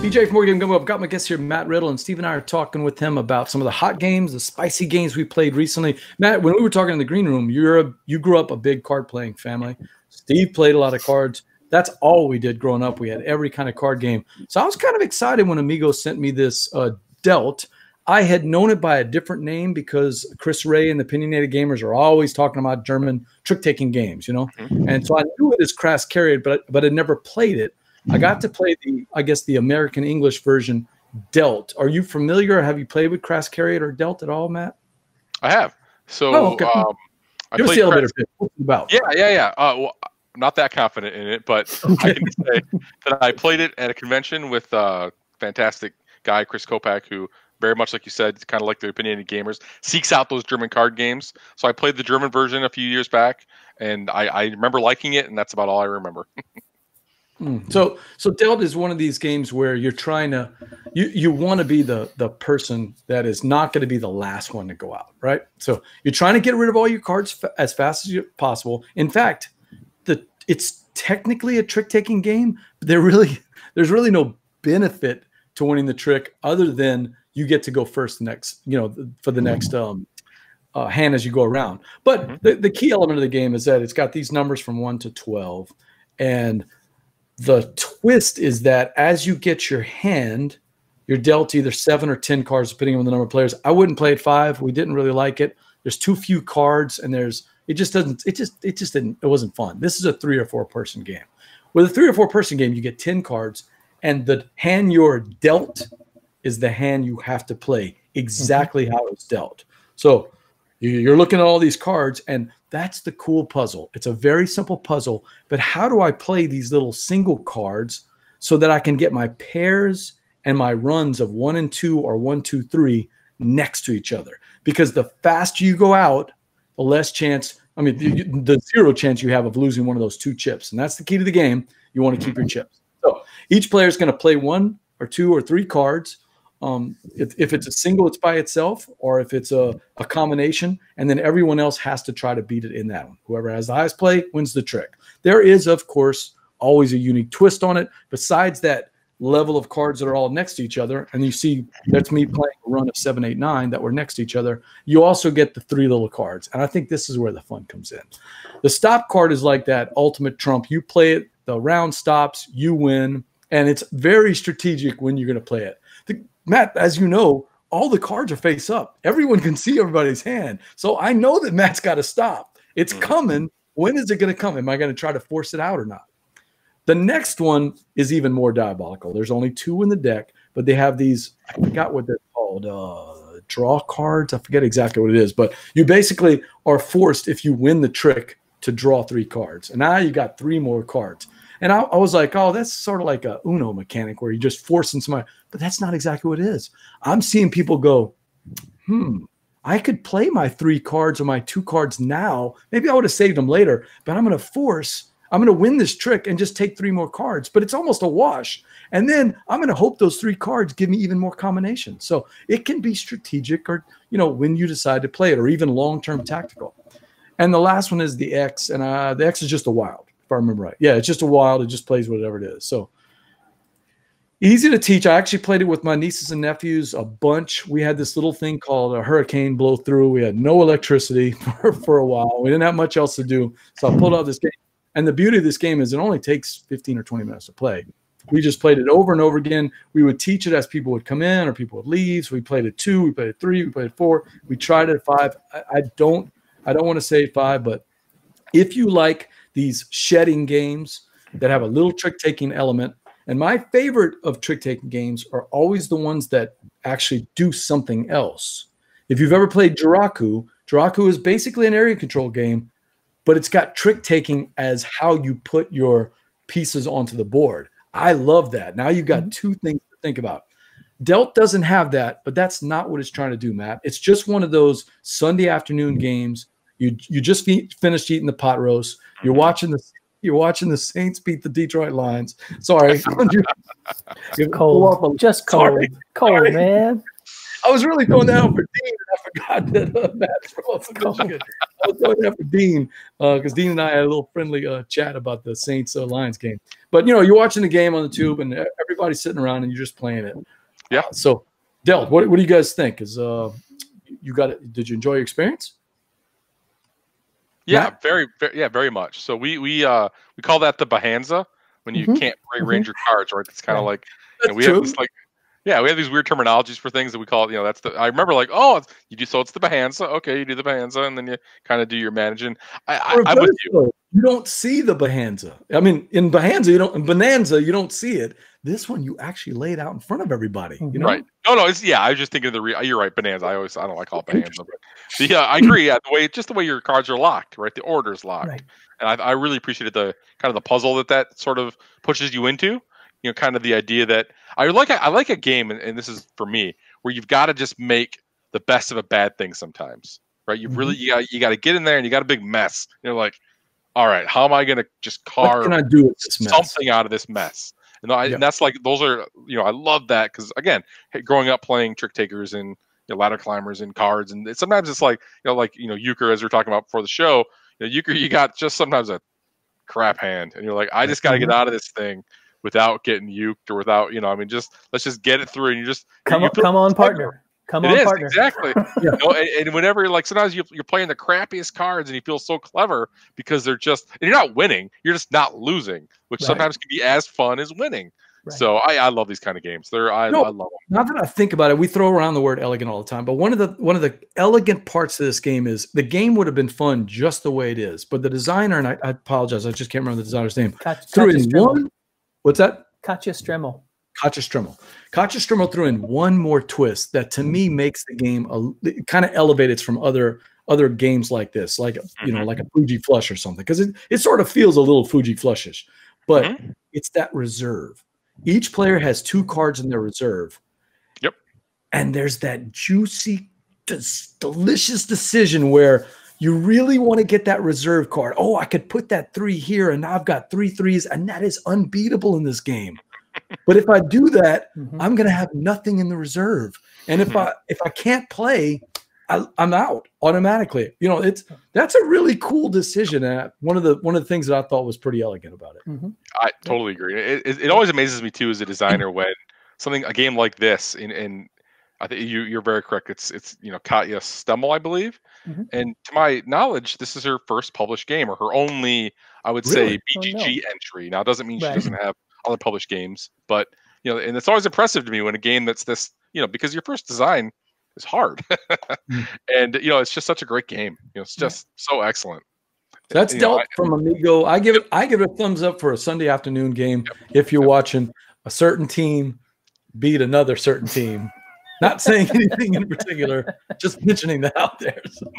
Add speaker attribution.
Speaker 1: BJ from Game Gumbo. I've got my guest here, Matt Riddle, and Steve and I are talking with him about some of the hot games, the spicy games we played recently. Matt, when we were talking in the green room, you grew up a big card-playing family. Steve played a lot of cards. That's all we did growing up. We had every kind of card game. So I was kind of excited when Amigo sent me this Delt. I had known it by a different name because Chris Ray and the Opinionated Gamers are always talking about German trick-taking games, you know? And so I knew it as Kras Kariert, but I never played it. I got to play the American English version, Delt. Are you familiar? Have you played with Kras Kariert or Delt at all, Matt?
Speaker 2: I have. So
Speaker 1: okay.
Speaker 2: I played
Speaker 1: the elevator pitch. What's it about?
Speaker 2: Yeah. Well, I'm not that confident in it, but I can say that I played it at a convention with a fantastic guy, Chris Kopak, who very much like you said, kind of like the Opinionated Gamers, seeks out those German card games. So I played the German version a few years back, and I remember liking it, and that's about all I remember.
Speaker 1: So Delt is one of these games where you're trying to, you want to be the person that is not going to be the last one to go out, right? So you're trying to get rid of all your cards as fast as possible. In fact, it's technically a trick-taking game, but there's really no benefit to winning the trick other than you get to go first for the next hand as you go around. But the key element of the game is that it's got these numbers from 1 to 12, and the twist is that as you get your hand, you're dealt either 7 or 10 cards, depending on the number of players. I wouldn't play at 5. We didn't really like it. There's too few cards, and it wasn't fun. This is a 3 or 4 person game. With a 3 or 4 person game, you get 10 cards, and the hand you're dealt is the hand you have to play exactly how it's dealt. So you're looking at all these cards, and that's the cool puzzle. It's a very simple puzzle, but how do I play these little single cards so that I can get my pairs and my runs of 1 and 2 or 1, 2, 3 next to each other? Because the faster you go out, the less chance, the zero chance you have of losing one of those 2 chips. And that's the key to the game. You want to keep your chips. So each player is going to play 1 or 2 or 3 cards. If it's a single, it's by itself, or if it's a combination, and then everyone else has to try to beat it in that one. Whoever has the highest play wins the trick. There is, of course, always a unique twist on it. Besides that level of cards that are all next to each other, and you see that's me playing a run of 7, 8, 9 that were next to each other, you also get the 3 little cards. And I think this is where the fun comes in. The stop card is like that ultimate trump. You play it, the round stops, you win, and it's very strategic when you're going to play it. Matt, as you know, all the cards are face up. Everyone can see everybody's hand. So I know that Matt's got to stop. It's coming. When is it going to come? Am I going to try to force it out or not? The next one is even more diabolical. There's only 2 in the deck, but they have these, I forgot what they're called, draw cards. I forget exactly what it is, but you basically are forced, if you win the trick, to draw 3 cards. And now you got 3 more cards. And I was like, oh, that's sort of like a Uno mechanic where you're just forcing somebody. But that's not exactly what it is. I'm seeing people go, I could play my 3 cards or my 2 cards now. Maybe I would have saved them later, but I'm going to win this trick and just take 3 more cards. But it's almost a wash. And then I'm going to hope those 3 cards give me even more combinations. So it can be strategic or, when you decide to play it, or even long-term tactical. And the last one is the X, and the X is just a wild. If I remember right. Yeah, it's just a wild. It just plays whatever it is. So easy to teach. I actually played it with my nieces and nephews a bunch. We had this little thing called a hurricane blow through. We had no electricity for a while. We didn't have much else to do. So I pulled out this game. And the beauty of this game is it only takes 15 or 20 minutes to play. We just played it over and over again. We would teach it as people would come in or people would leave. So we played it 2, we played it 3, we played it 4. We tried it at 5. I don't want to say 5, but if you like these shedding games that have a little trick-taking element. And my favorite of trick-taking games are always the ones that actually do something else. If you've ever played Jiraku, Jiraku is basically an area control game, but it's got trick-taking as how you put your pieces onto the board. I love that. Now you've got 2 things to think about. Delt doesn't have that, but that's not what it's trying to do, Matt. It's just one of those Sunday afternoon games. You just finished eating the pot roast. You're watching the Saints beat the Detroit Lions. Sorry,
Speaker 3: cold, just cold, cold, man.
Speaker 1: I was really going down for Dean, and I forgot that Matt's from Michigan. was going after Dean because Dean and I had a little friendly chat about the Saints Lions game. But you know, you're watching the game on the tube, and everybody's sitting around, and you're just playing it.
Speaker 2: Yeah.
Speaker 1: So, Del, what do you guys think? Is you got it? Did you enjoy your experience?
Speaker 2: Yeah,
Speaker 1: Matt?
Speaker 2: very much. So we call that the Bahanza when you can't rearrange your cards, right? It's kind of like we have this we have these weird terminologies for things that we call it. You know, that's the. I remember like, oh, you do so it's the Bahanza. Okay, you do the Bahanza, and then you kind of do your managing. I'm with you.
Speaker 1: You don't see the Bahanza. I mean, in Bahanza, in Bonanza, you don't see it. This one, you actually lay it out in front of everybody. You know?
Speaker 2: Right? No, it's I was just thinking of you're right, Bonanza. I don't like call it Bahanza, but I agree. Yeah, the way your cards are locked, right? The order's locked,
Speaker 3: Right.
Speaker 2: and I really appreciated the kind of the puzzle that sort of pushes you into. You know, kind of the idea that I like a game, and this is for me, where you've got to just make the best of a bad thing sometimes, right? You really you got to get in there, and you got a big mess. You're like, all right, how am I going to just carve
Speaker 1: what can I do with this mess?
Speaker 2: Something out of this mess? And that's like those are I love that because again, growing up playing trick takers and ladder climbers and cards, and sometimes it's like euchre as we were talking about before the show. Euchre, you got just sometimes a crap hand, and you're like, I just got to get out of this thing without getting uked or without just let's just get it through, and you just
Speaker 3: come on, partner. Come on, partner.
Speaker 2: Exactly. And whenever sometimes you're playing the crappiest cards and you feel so clever because they're just and you're not winning, you're just not losing, which sometimes can be as fun as winning. Right. So I love these kind of games. I love them.
Speaker 1: Now that I think about it, we throw around the word elegant all the time, but one of the elegant parts of this game is the game would have been fun just the way it is, but the designer, and I apologize, I just can't remember the designer's name. Threw in one. What's that?
Speaker 3: Katja Stremmel.
Speaker 1: Katja Stremmel threw in one more twist that to me makes the game it kind of elevates from other games like this, like like a Fuji Flush or something, because it sort of feels a little Fuji Flushish, but it's that reserve. Each player has 2 cards in their reserve.
Speaker 2: Yep.
Speaker 1: And there's that juicy, delicious decision where you really want to get that reserve card. Oh, I could put that 3 here, and now I've got 3 3s, and that is unbeatable in this game. But if I do that, I'm going to have nothing in the reserve. And if I can't play, I'm out automatically. That's a really cool decision. And one of the things that I thought was pretty elegant about it.
Speaker 2: I totally agree. It always amazes me too as a designer when a game like this, and I think you're very correct. It's Katja Stremmel, I believe, and to my knowledge, this is her first published game or her only, I would say, BGG entry. Now, it doesn't mean she doesn't have other published games, but and it's always impressive to me when a game that's this, because your first design is hard, and it's just such a great game. It's just so excellent.
Speaker 1: That's dealt from Amigo. I give it a thumbs up for a Sunday afternoon game. If you're watching a certain team beat another certain team, not saying anything in particular, just mentioning that out there. So.